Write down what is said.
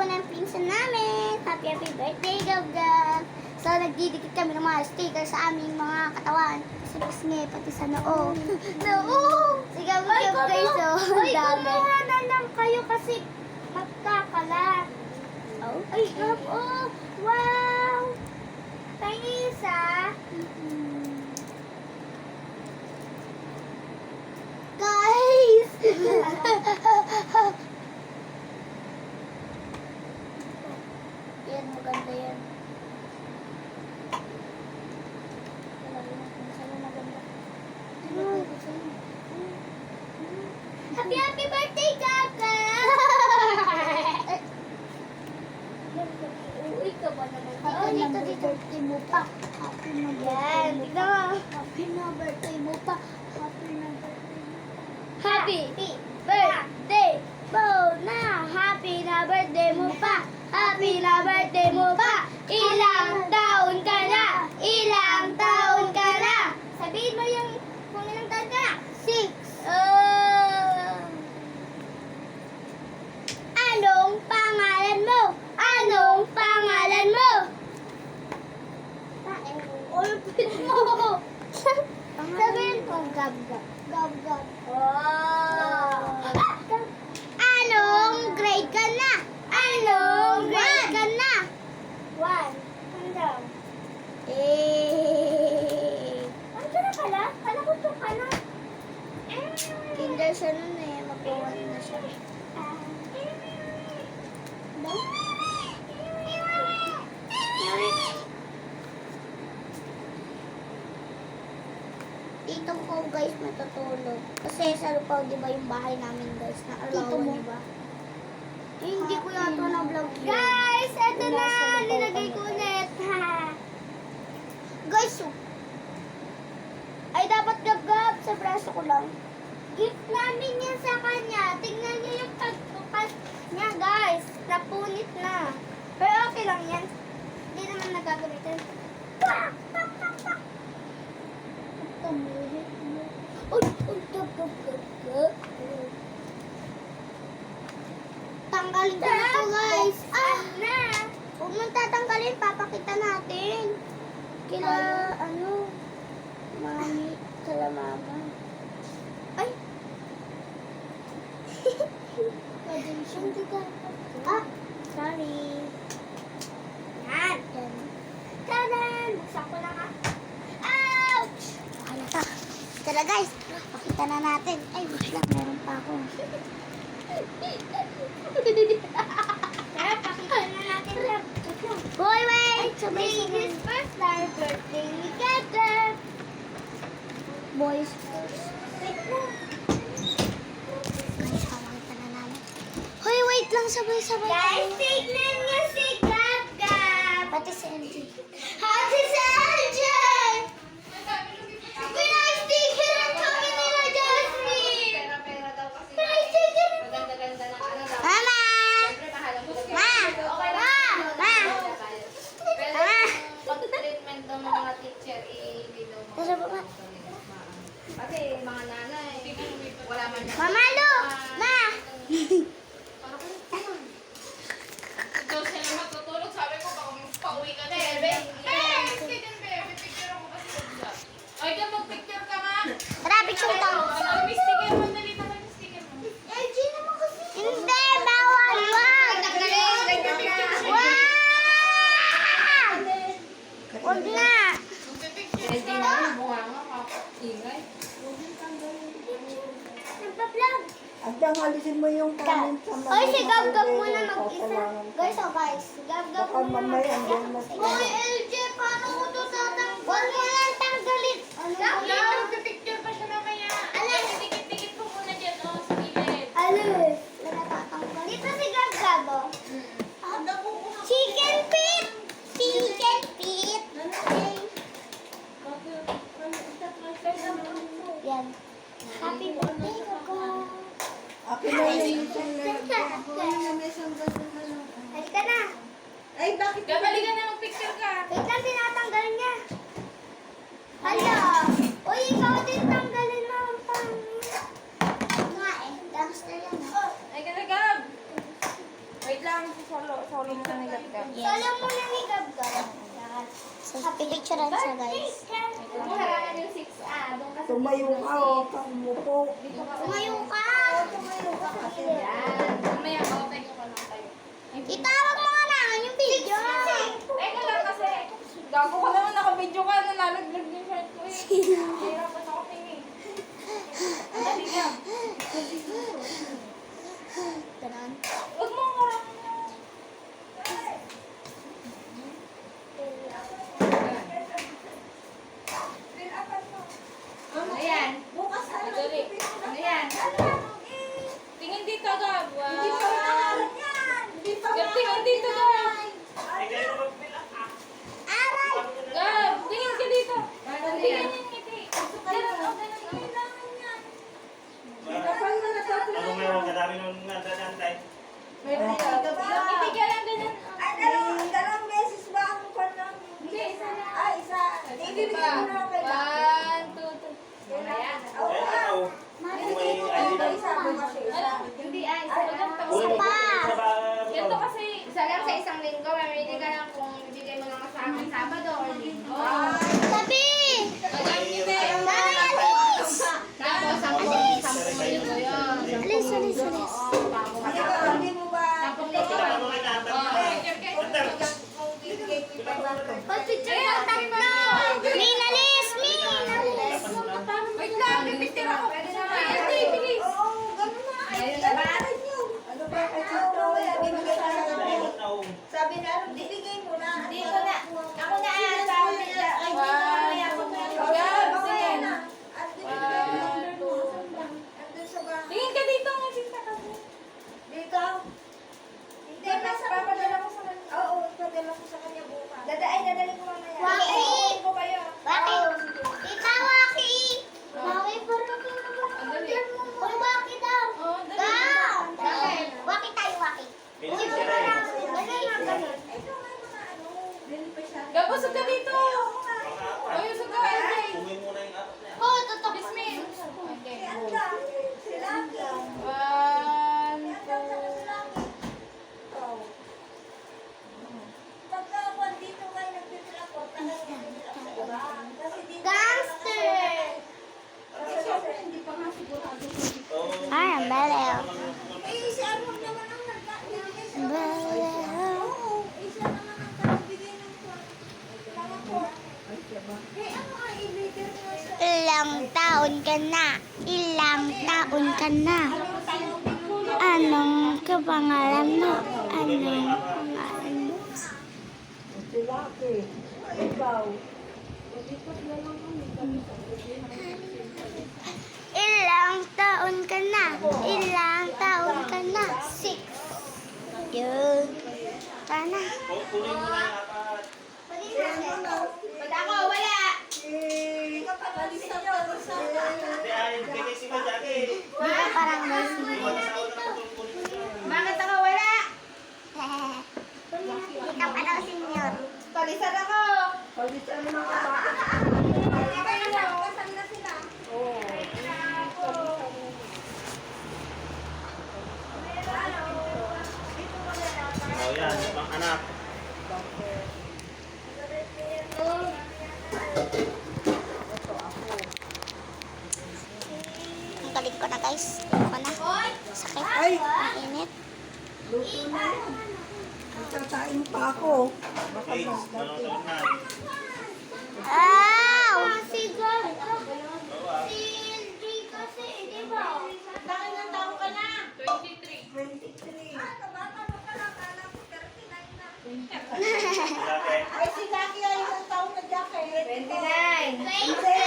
po ng pinsan namin. Happy birthday, Gab-Gab. So, nagdidikit kami ng mga sticker sa aming mga katawan. Sa pisngi, pati sa noo. Noo! Si Gab-Gab guys, oh. Uy, Dami. kumuha na lang kayo kasi magkakalat. Oh. Ay, Gab, oh. Wow! Tiny isa. Guys! Yan, maganda yan. Happy birthday, Gab-Gab! Uy, ka ba naman? Oo, dito. Birthday mo pa. Happy na Yan, birthday mo tignan pa. mo. Happy na birthday mo pa. Happy na birthday mo pa. Happy birthday mo na. Happy na birthday mo pa. Happy na birthday mo pa. Ilang taon ka na. Ilang taon ka na. Sabihin mo yung kung ilang taon ka na. 6. Anong pangalan mo? Anong pangalan mo? Ulpit mo. Sabihin ko, Gab-Gab. Gab-Gab. Wow. Anong grade ka na? Anong grade ka na? 1. Ano? Ano ka na pala? Kala ko 2 ka na. Kinder siya nun eh. Mag-1 na siya. Tito ko guys matutulog. Kasi sa Lupaw, di ba yung bahay namin guys? Na alawan, di ba? Eh, hindi ko yata na-vlog yun. Guys, eto Yung na. nasa Lupaw Nilagay kami. ko ulit. Ha. Guys, oh. Ay, dapat gab-gab sa braso ko lang. Gift namin yan sa kanya. Tingnan niyo yung pagbukas niya, guys. Napunit na. Pero okay lang yan. Hindi naman nagagamitin. Pak! Pak! Pak! Pak! Uy, gab. Tanggalin ko na to guys. Na! Huwag mong tatanggalin, papakita natin. Kila, mami, kala mama. Ay! Hindi ka. Ah, sorry. Yan! Yan. Tadan! Buksan ko lang, ha? Ouch! Halata. Tara guys, pakita na natin. Ay, wait lang, meron pa ako. Tara, pakita na natin lang. Boy, wait! Ladies first, our birthday ni Gaga. Boys first. Wait lang. Guys, pakita na namin. Hoy, wait lang, sabay-sabay. Guys, tignan niyo si Gaga. Pati si MJ. Hati si LJ! Pinag-stickeran kami nila, Jasmine! Pera-pera daw kasi. Pinag-stickeran Maganda-ganda ng ano daw. Mama! Siyempre, mahal mo. Ma! Okay lang. Ma! Pero Ma! pag-treatment daw ng mga teacher, hindi daw mga... Nasa baba. Kasi mga nanay, wala man yan. Mama, Lu! Ma! Ikaw sila matutulog, sabi ko baka pauwi ka na. Picture ako kasi sa. Ay, ka mag-picture ka nga. Tara, picture to. Ano, may sticker mo, dali naman yung sticker mo. LJ naman kasi. Hindi, bawal, wag! Wag! Wag na! Hindi na, bunga nga, ingay. Nagpa-vlog. At ang alisin mo yung kanin sa mga... Oy, si Gab-Gab muna mag-isa. Kailangan ko. Guys, oh guys. Gab-gab Baka muna mamaya mag-isa. andyan na sila. Hoy, LJ, paano ko to tatanggalin? Huwag mo lang tanggalin. Gab, magpipicture pa siya mamaya. Alin? Dikit-dikit mo muna dyan, oh, sa gilid. Alin? Nagtatanggal. Dito si Gab-gab, oh. Chicken feet! Chicken feet! Yan. Happy birthday, Kaka. Akin na yung isang lalagyan. Kunin na may isang ganun na lang. Halika na. Ay, bakit? Gabali ka na mag-picture ka. Wait lang, tinatanggal niya. Hala. Uy, ikaw din tanggalin mo ang pangit. Nga eh. Gangster yan eh. Ay, ka na, Gab. Wait lang, Solo mo na ni Gab-Gab. Solo muna ni Gab-Gab. So, pipicturean siya, guys. Kung harangan yung 6 doon kasi. Tumayo ka o, umupo. Tumayo ka! Tumayo ka kasi. Yan. Mamaya, okay ko lang tayo. Itawag mo nga naman yung video. Teka lang kasi. Gago ka naman, naka-video ka. Nalalaglag yung shirt ko eh. Hirap pa ako tingin. Dali nga. Ganon. Huwag mo harangan yan. Ano yan? Bukas na lang. Dali. Ano yan? Tingin dito, Gab. Wow. Hindi pa nakaharap yan. Hindi pa Gab, tingin dito, Gab. Aray! Gab, tingin ka dito. Tingin yung ngiti. Kapal na natapos. Ano meron kadami nung nandadantay? Meron ka ba? Ngiti ka lang ganun. Ay, dalawang beses ba ang kwan lang? Hindi, isa na. Ay, isa. Ibibigay mo na kay One, two, three. Mamaya. Oo, Eh, ah. ako. Kung may ID lang. Isa, bukas yung isa. Hindi, isa lang. Kunin mo pa. sa ba? Ganito kasi, isa lang sa isang linggo. Mamili ka lang kung bibigay mo lang sa akin Sabado or Linggo. Sabi! Alam niyo ba? Alis! Tapos, 10 linggo yun. Alis, alis, alis. Hindi ba, hindi mo ba? 10 linggo. Ano kayo natin? Pag-picture mo tatlo! Min, alis! Min, alis! Wait lang, pipicture ako. Hindi, bilis. Oo, ganun na. Ayun na ba? Ano ba? Ay, ito, bibigay ka na lang. Naimot na ako. Sabi na, bibigay mo na. Dito na. Ako na sa amin. Ay, mamaya ako na. Gab, sige. Andun sa bahay. Tingin ka dito, masinta ka. Dito? Hindi, papadala ko sa kanya. Oo, ipadala ko sa kanya bukas. Dadali ko mamaya. Waki! Iuwi ko kayo. Waki! Tita, Waki! Waki, parang Uy, Waki daw! Oh, dali. Daw! Waki tayo, Waki. Minsan sila eh. Ito nga mga ano. Dili pa siya. Gab, usog ka dito. Mga Oy, usog ka, LJ. Kunin mo na yung apat niya. Oh, tutok. Bismin. Okay, Si go. Anda, si Lucky. One, Si Anda, saka si Lucky. Oh. Pagka ako dito kayo nagtitrapot, talagang nagtitrapot sa iba. Kasi dito- Gangster! Kasi syempre, hindi pa nga sigurado. Ay, ang balaw. Eh, si Arnold naman ang nagbibigay sa Balaw. Oo, isa naman ang nagbibigay ng mga pork. Eh, ano ang i-leader mo sa... Ilang taon ka na? Ilang taon ka na? Anong kapangalan mo? Anong pangalan mo? Si Lucky. Ikaw. Ilang taon ka na? Ilang taon ka na? 6. Yun. Kana. Kunin mo na yung apat. Ba't ako? Wala. Kapatid niyo. Hindi, ay, bigay si Madjaki. Di ka parang may Hindi mo nasawa na kunin mo siya. Bakit ako wala? Di ka pa daw senior. Palisan ako. Palitan mo mga bata. Kasal na sila. Oo. Oh, yan. Pang anak. Ang galing ko na, guys. Galing ko na. Sakit. Ay! Ang init. Luto na yan. Magkakain pa ako. Baka Okay, manong na. Ow! Si Gab. Oo, ah. Si LJ kasi, di ba? Bakit ng tao ka na? 23. 23. Ah, kabata mo ka lang. Kala ko 39 na. Madjaki. Ay, si Lucky ay isang taon na Jackie. 29. Hindi.